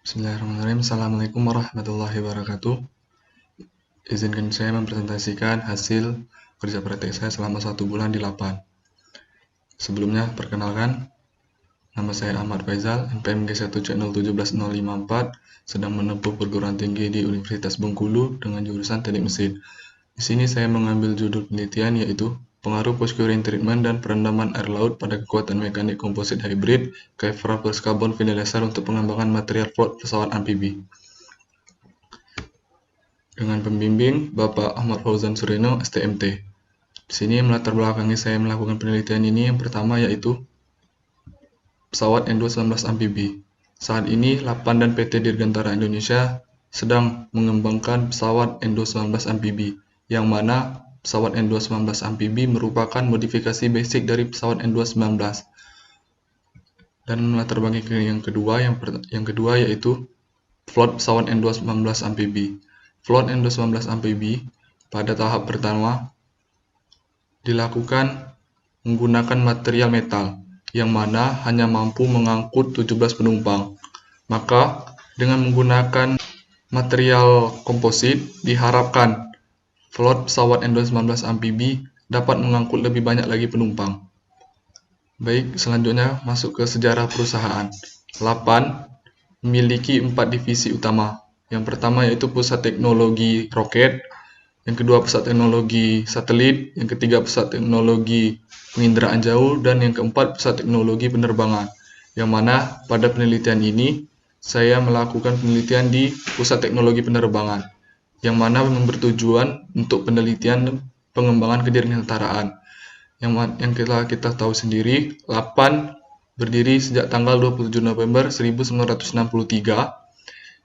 Bismillahirrahmanirrahim. Assalamualaikum warahmatullahi wabarakatuh. Izinkan saya mempresentasikan hasil kerja praktek saya selama 1 bulan di Lapan. Sebelumnya, perkenalkan, nama saya Ahmad Faizal, NPM G1C0171054, sedang menempuh perguruan tinggi di Universitas Bengkulu dengan jurusan Teknik Mesin. Di sini saya mengambil judul penelitian yaitu pengaruh post curing treatment dan perendaman air laut pada kekuatan mekanik komposit hybrid Kevlar plus karbon vinyl ester untuk pengembangan material float pesawat amfibi. Dengan pembimbing Bapak Ahmad Fauzan Sureno, STMT. Di sini melatar belakangi saya melakukan penelitian ini yang pertama yaitu pesawat N219 amfibi. Saat ini Lapan dan PT Dirgantara Indonesia sedang mengembangkan pesawat N219 amfibi, yang mana pesawat N219 amfibi merupakan modifikasi basic dari pesawat N219. Dan melatar belakangi yang kedua yaitu float pesawat N219 amfibi. Float N219 amfibi pada tahap pertama dilakukan menggunakan material metal yang mana hanya mampu mengangkut 17 penumpang. Maka dengan menggunakan material komposit diharapkan float pesawat N219 amfibi dapat mengangkut lebih banyak lagi penumpang. Baik, selanjutnya masuk ke sejarah perusahaan. Lapan memiliki 4 divisi utama. Yang pertama yaitu pusat teknologi roket, yang kedua pusat teknologi satelit, yang ketiga pusat teknologi penginderaan jauh, dan yang keempat pusat teknologi penerbangan. Yang mana pada penelitian ini saya melakukan penelitian di pusat teknologi penerbangan, yang mana memang bertujuan untuk penelitian pengembangan kedirgantaraan. Yang kita tahu sendiri, Lapan berdiri sejak tanggal 27 November 1963,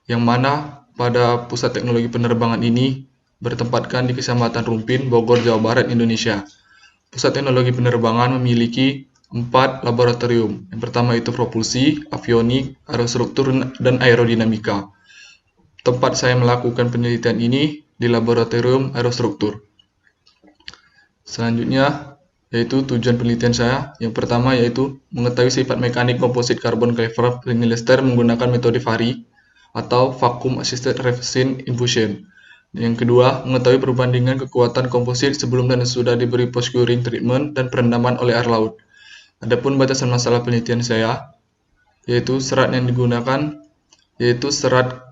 yang mana pada pusat teknologi penerbangan ini bertempatkan di Kecamatan Rumpin, Bogor, Jawa Barat, Indonesia. Pusat teknologi penerbangan memiliki 4 laboratorium. Yang pertama itu propulsi, avionik, aerostruktur, dan aerodinamika. Tempat saya melakukan penelitian ini di laboratorium aerostruktur. Selanjutnya yaitu tujuan penelitian saya. Yang pertama yaitu mengetahui sifat mekanik komposit karbon Kevlar vinyl ester menggunakan metode VARI atau Vacuum Assisted Resin Infusion. Yang kedua, mengetahui perbandingan kekuatan komposit sebelum dan sesudah diberi post curing treatment dan perendaman oleh air laut. Adapun batasan masalah penelitian saya yaitu serat yang digunakan yaitu serat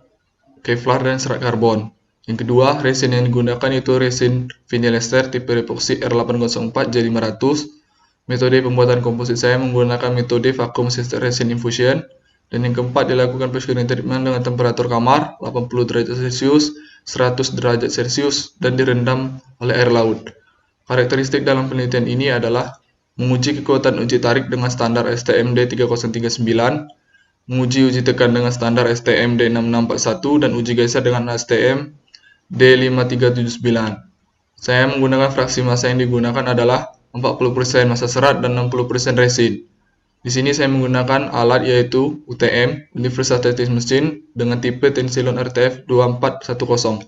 Kevlar dan serat karbon. Yang kedua, resin yang digunakan yaitu resin vinyl ester tipe epoxy R804 J500. Metode pembuatan komposit saya menggunakan metode Vacuum Assisted Resin Infusion. Dan yang keempat, dilakukan post curing treatment dengan temperatur kamar 80 derajat Celcius, 100 derajat Celcius, dan direndam oleh air laut. Karakteristik dalam penelitian ini adalah menguji kekuatan uji tarik dengan standar STM D3039, menguji uji tekan dengan standar STM D6641, dan uji geser dengan STM D5379. Saya menggunakan fraksi massa yang digunakan adalah 40% massa serat dan 60% resin. Di sini saya menggunakan alat yaitu UTM, Universal Test Machine, dengan tipe Tensilon RTF 2410.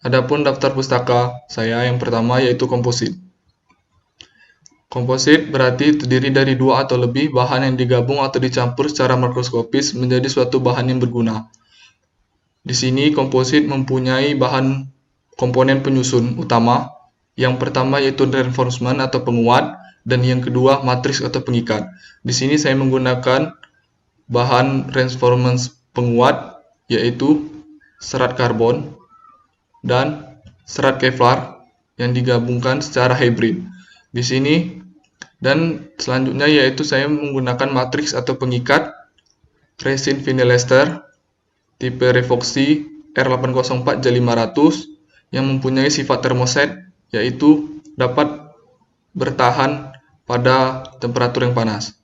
Adapun daftar pustaka saya yang pertama yaitu komposit. Komposit berarti terdiri dari 2 atau lebih bahan yang digabung atau dicampur secara makroskopis menjadi suatu bahan yang berguna. Di sini komposit mempunyai bahan komponen penyusun utama. Yang pertama yaitu reinforcement atau penguat, dan yang kedua matriks atau pengikat. Di sini saya menggunakan bahan reinforcement penguat yaitu serat karbon dan serat Kevlar yang digabungkan secara hybrid. Di sini dan selanjutnya yaitu saya menggunakan matriks atau pengikat resin vinyl ester tipe Revoxy R804 J500 yang mempunyai sifat termoset yaitu dapat bertahan pada temperatur yang panas.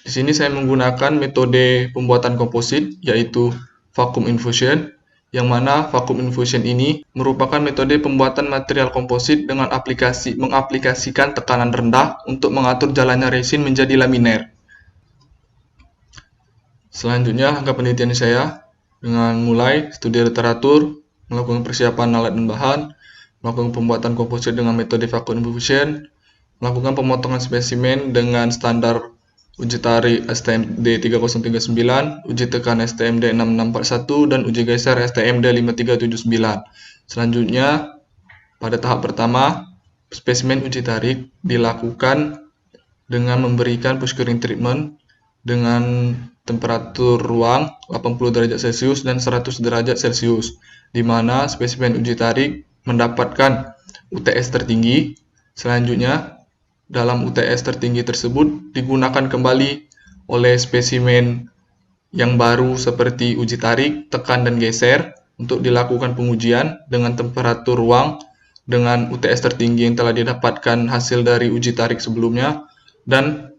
Di sini saya menggunakan metode pembuatan komposit yaitu vacuum infusion, yang mana vacuum infusion ini merupakan metode pembuatan material komposit dengan mengaplikasikan tekanan rendah untuk mengatur jalannya resin menjadi laminer. Selanjutnya, angka penelitian saya dengan mulai studi literatur, melakukan persiapan alat dan bahan, melakukan pembuatan komposit dengan metode vacuum infusion, melakukan pemotongan spesimen dengan standar uji tarik STMD 3039, uji tekan STMD 6641, dan uji geser STMD 5379. Selanjutnya, pada tahap pertama, spesimen uji tarik dilakukan dengan memberikan push curing treatment dengan temperatur ruang 80 derajat Celcius dan 100 derajat Celcius, di mana spesimen uji tarik mendapatkan UTS tertinggi. Selanjutnya, dalam UTS tertinggi tersebut digunakan kembali oleh spesimen yang baru seperti uji tarik, tekan, dan geser untuk dilakukan pengujian dengan temperatur ruang dengan UTS tertinggi yang telah didapatkan hasil dari uji tarik sebelumnya dan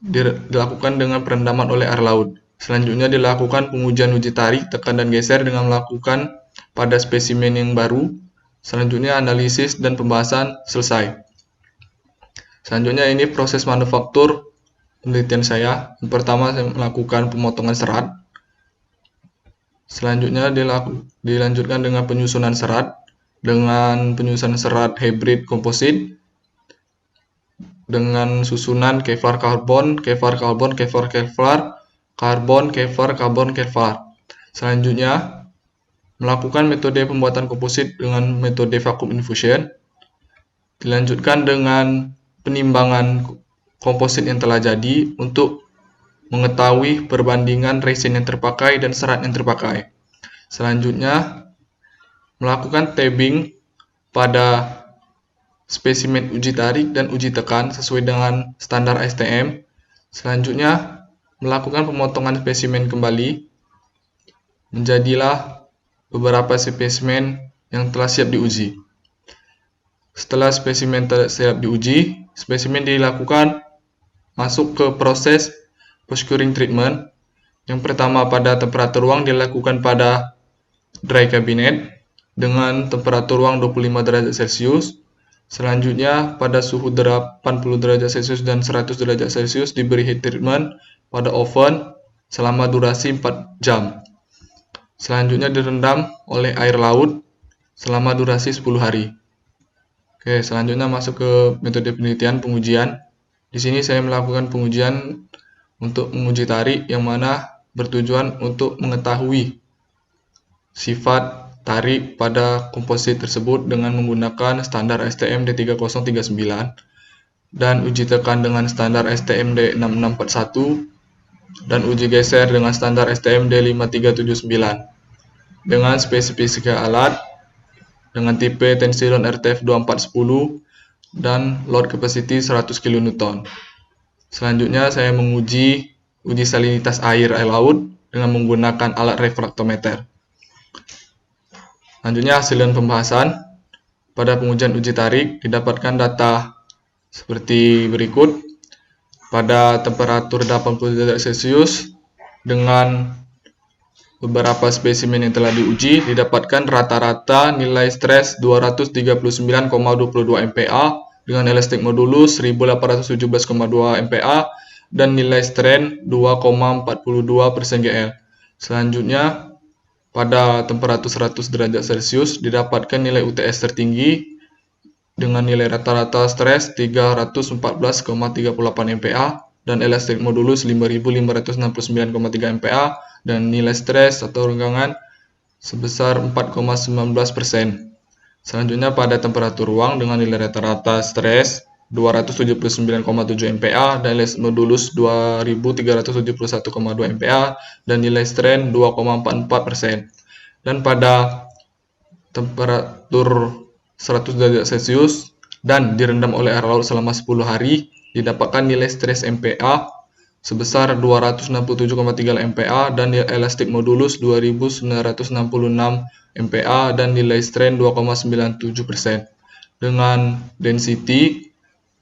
dilakukan dengan perendaman oleh air laut. Selanjutnya dilakukan pengujian uji tarik, tekan, dan geser dengan melakukan pada spesimen yang baru. Selanjutnya analisis dan pembahasan selesai. Selanjutnya ini proses manufaktur penelitian saya. Yang pertama saya melakukan pemotongan serat. Selanjutnya dilanjutkan dengan penyusunan serat dengan penyusunan serat hybrid komposit dengan susunan Kevlar karbon, Kevlar karbon, Kevlar Kevlar, karbon, Kevlar, karbon, Kevlar. Selanjutnya, melakukan metode pembuatan komposit dengan metode vacuum infusion. Dilanjutkan dengan penimbangan komposit yang telah jadi untuk mengetahui perbandingan resin yang terpakai dan serat yang terpakai. Selanjutnya, melakukan tabbing pada spesimen uji tarik dan uji tekan sesuai dengan standar STM. Selanjutnya, melakukan pemotongan spesimen kembali. Menjadilah beberapa spesimen yang telah siap diuji. Setelah spesimen telah siap diuji, spesimen dilakukan masuk ke proses post curing treatment. Yang pertama pada temperatur ruang dilakukan pada dry cabinet dengan temperatur ruang 25 derajat Celcius. Selanjutnya, pada suhu 80 derajat Celcius dan 100 derajat Celcius diberi heat treatment pada oven selama durasi 4 jam. Selanjutnya direndam oleh air laut selama durasi 10 hari. Oke, selanjutnya masuk ke metode penelitian pengujian. Di sini saya melakukan pengujian untuk menguji tarik yang mana bertujuan untuk mengetahui sifat tarik pada komposit tersebut dengan menggunakan standar STM D3039 dan uji tekan dengan standar STM D6641 dan uji geser dengan standar STM D5379 dengan spesifikasi alat dengan tipe tensilon RTF 2410 dan load capacity 100 kN. Selanjutnya saya menguji uji salinitas air laut dengan menggunakan alat refraktometer. Selanjutnya hasil dan pembahasan. Pada pengujian uji tarik didapatkan data seperti berikut. Pada temperatur 80 derajat Celcius dengan beberapa spesimen yang telah diuji didapatkan rata-rata nilai stres 239,22 MPa dengan elastic modulus 1817,2 MPa dan nilai strain 2,42/GL. Selanjutnya, pada temperatur 100 derajat Celcius didapatkan nilai UTS tertinggi dengan nilai rata-rata stres 314,38 MPa dan elastic modulus 5569,3 MPa dan nilai stres atau renggangan sebesar 4,19%. Selanjutnya pada temperatur ruang dengan nilai rata-rata stres 279,7 MPa dan nilai modulus 2371,2 MPa dan nilai strain 2,44%. Dan pada temperatur 100 derajat Celcius dan direndam oleh air laut selama 10 hari didapatkan nilai stres MPa sebesar 267,3 MPa dan nilai elastic modulus 2966 MPa dan nilai strain 2,97% dengan density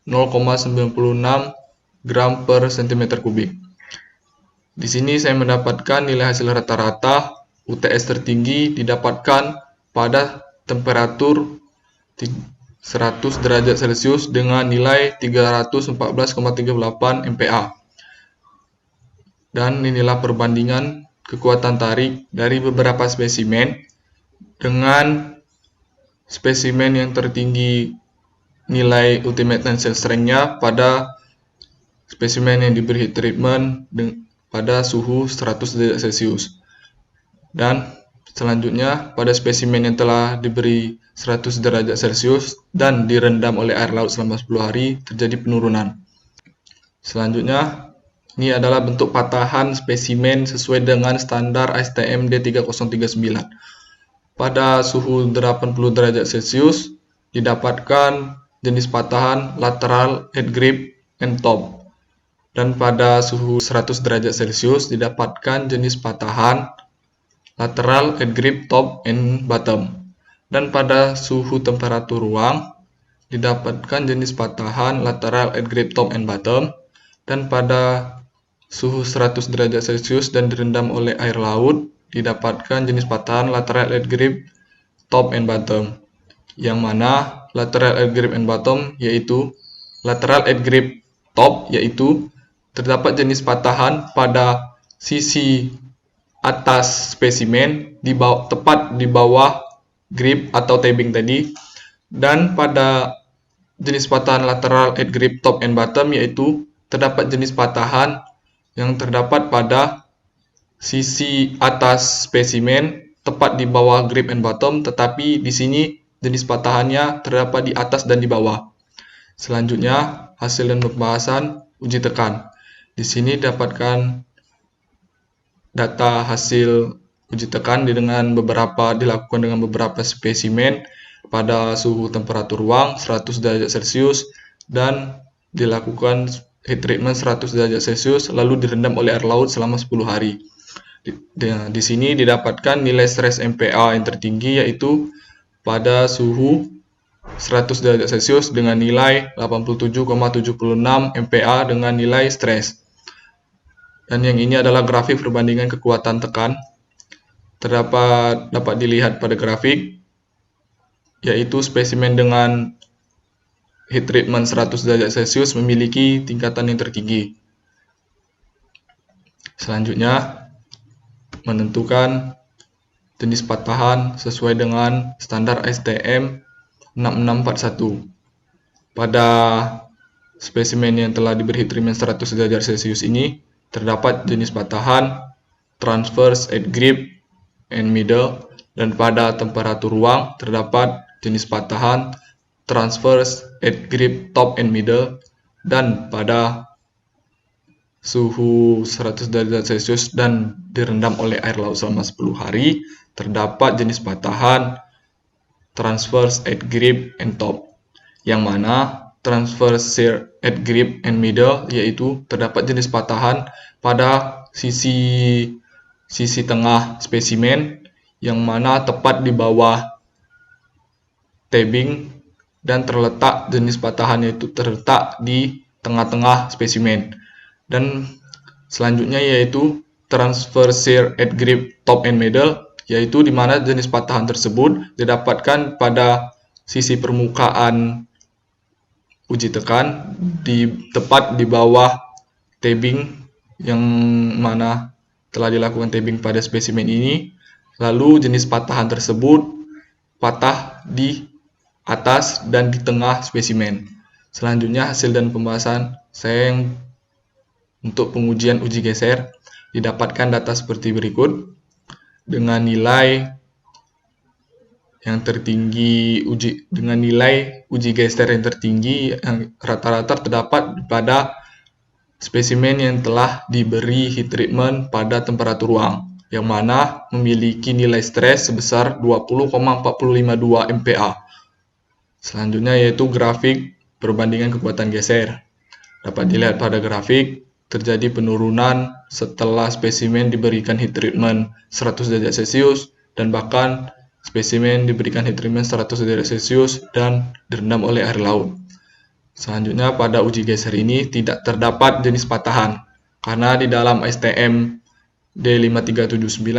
0,96 gram per cm kubik. Di sini saya mendapatkan nilai hasil rata-rata UTS tertinggi didapatkan pada temperatur 100 derajat Celcius dengan nilai 314,38 MPa. Dan inilah perbandingan kekuatan tarik dari beberapa spesimen dengan spesimen yang tertinggi nilai ultimate tensile strength-nya pada spesimen yang diberi heat treatment pada suhu 100 derajat Celcius. Dan selanjutnya pada spesimen yang telah diberi 100 derajat Celcius dan direndam oleh air laut selama 10 hari terjadi penurunan. Selanjutnya, ini adalah bentuk patahan spesimen sesuai dengan standar ASTM D3039. Pada suhu 80 derajat Celcius didapatkan jenis patahan lateral, head grip, and top. Dan pada suhu 100 derajat Celcius didapatkan jenis patahan lateral, head grip, top, and bottom. Dan pada suhu temperatur ruang didapatkan jenis patahan lateral, head grip, top, and bottom. Dan pada suhu 100 derajat Celcius dan direndam oleh air laut didapatkan jenis patahan lateral head grip, top, and bottom. Yang mana lateral head grip and bottom yaitu lateral head grip top yaitu terdapat jenis patahan pada sisi atas spesimen tepat di bawah grip atau tabbing tadi, dan pada jenis patahan lateral head grip, top, and bottom yaitu terdapat jenis patahan yang terdapat pada sisi atas spesimen tepat di bawah grip and bottom, tetapi di sini jenis patahannya terdapat di atas dan di bawah. Selanjutnya, hasil dan pembahasan uji tekan. Di sini dapatkan data hasil uji tekan dilakukan dengan beberapa spesimen pada suhu temperatur ruang 100 derajat Celcius dan dilakukan heat treatment 100 derajat Celcius lalu direndam oleh air laut selama 10 hari. Di sini didapatkan nilai stres MPa yang tertinggi yaitu pada suhu 100 derajat Celcius dengan nilai 87,76 MPa dengan nilai stres. Dan yang ini adalah grafik perbandingan kekuatan tekan. Dapat dilihat pada grafik yaitu spesimen dengan heat treatment 100 derajat Celcius memiliki tingkatan yang tertinggi. Selanjutnya, menentukan jenis patahan sesuai dengan standar ASTM 6641. Pada spesimen yang telah diberi heat treatment 100 derajat Celcius ini terdapat jenis patahan transverse, head grip, and middle, dan pada temperatur ruang terdapat jenis patahan transverse, head grip, top, and middle, dan pada suhu 100 derajat Celcius dan direndam oleh air laut selama 10 hari terdapat jenis patahan transverse, head grip, and top, yang mana transverse, head grip, and middle yaitu terdapat jenis patahan pada sisi tengah spesimen yang mana tepat di bawah tabbing, dan terletak jenis patahan yaitu terletak di tengah-tengah spesimen. Dan selanjutnya yaitu transverse, head grip, top, and middle, yaitu di mana jenis patahan tersebut didapatkan pada sisi permukaan uji tekan tepat di bawah tabbing yang mana telah dilakukan tabbing pada spesimen ini. Lalu jenis patahan tersebut patah di atas dan di tengah spesimen. Selanjutnya hasil dan pembahasan saya untuk pengujian uji geser didapatkan data seperti berikut dengan nilai yang tertinggi dengan nilai uji geser yang tertinggi yang rata-rata terdapat pada spesimen yang telah diberi heat treatment pada temperatur ruang yang mana memiliki nilai stres sebesar 20,452 MPa. Selanjutnya yaitu grafik perbandingan kekuatan geser. Dapat dilihat pada grafik terjadi penurunan setelah spesimen diberikan heat treatment 100 derajat Celcius dan bahkan spesimen diberikan heat treatment 100 derajat Celcius dan direndam oleh air laut. Selanjutnya pada uji geser ini tidak terdapat jenis patahan karena di dalam ASTM D5379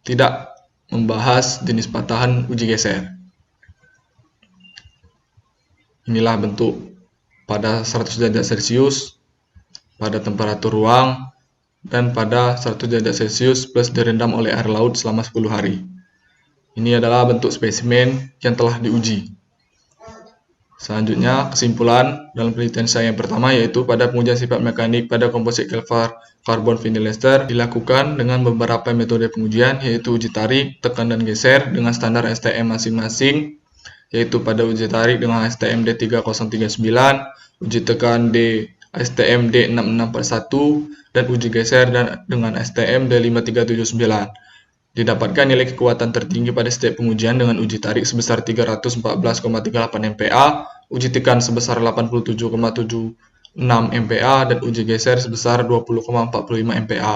tidak membahas jenis patahan uji geser. Inilah bentuk pada 100 derajat Celcius, pada temperatur ruang, dan pada 100 derajat Celcius plus direndam oleh air laut selama 10 hari. Ini adalah bentuk spesimen yang telah diuji. Selanjutnya, kesimpulan dalam penelitian saya yang pertama yaitu pada pengujian sifat mekanik pada komposit karbon vinyl ester dilakukan dengan beberapa metode pengujian yaitu uji tarik, tekan dan geser dengan standar STM masing-masing, yaitu pada uji tarik dengan STM D3039, uji tekan STM D6641, dan uji geser dengan STM D5379. Didapatkan nilai kekuatan tertinggi pada setiap pengujian dengan uji tarik sebesar 314,38 MPa, uji tekan sebesar 87,76 MPa, dan uji geser sebesar 20,45 MPa.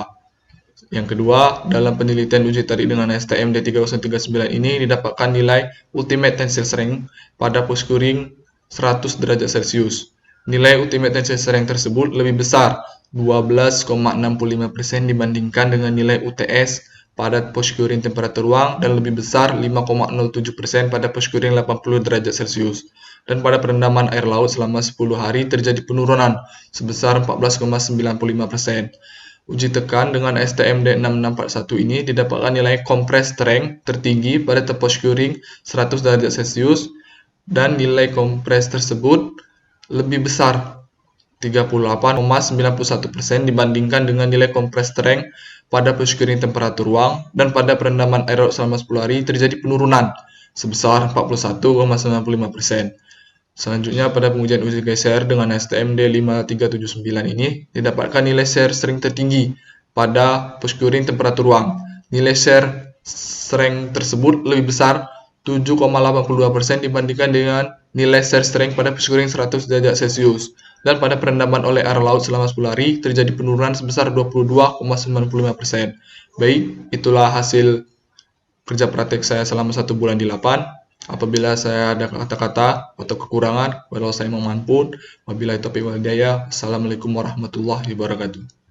Yang kedua, dalam penelitian uji tarik dengan STM D3039 ini didapatkan nilai ultimate tensile strength pada push curing 100 derajat Celcius. Nilai ultimate tensile strength tersebut lebih besar 12,65% dibandingkan dengan nilai UTS pada push curing temperatur ruang dan lebih besar 5,07% pada push curing 80 derajat Celcius. Dan pada perendaman air laut selama 10 hari terjadi penurunan sebesar 14,95%. Uji tekan dengan STM D6641 ini didapatkan nilai compress strength tertinggi pada push curing 100 derajat Celcius dan nilai compress tersebut lebih besar 38,91% dibandingkan dengan nilai compress strength pada push curing temperatur ruang, dan pada perendaman air laut selama 10 hari terjadi penurunan sebesar 41,95%. Selanjutnya pada pengujian uji geser dengan STM D5379 ini didapatkan nilai shear strength tertinggi pada push curing temperatur ruang. Nilai shear strength tersebut lebih besar 7,82% dibandingkan dengan nilai shear strength pada push curing 100 derajat Celcius. Dan pada perendaman oleh air laut selama 10 hari terjadi penurunan sebesar 22,95%. Baik, itulah hasil kerja praktek saya selama 1 bulan di lapan. Apabila saya ada kata-kata atau kekurangan, walau saya mohon ampun. Wabillahi taufiq wal hidayah. Assalamualaikum warahmatullahi wabarakatuh.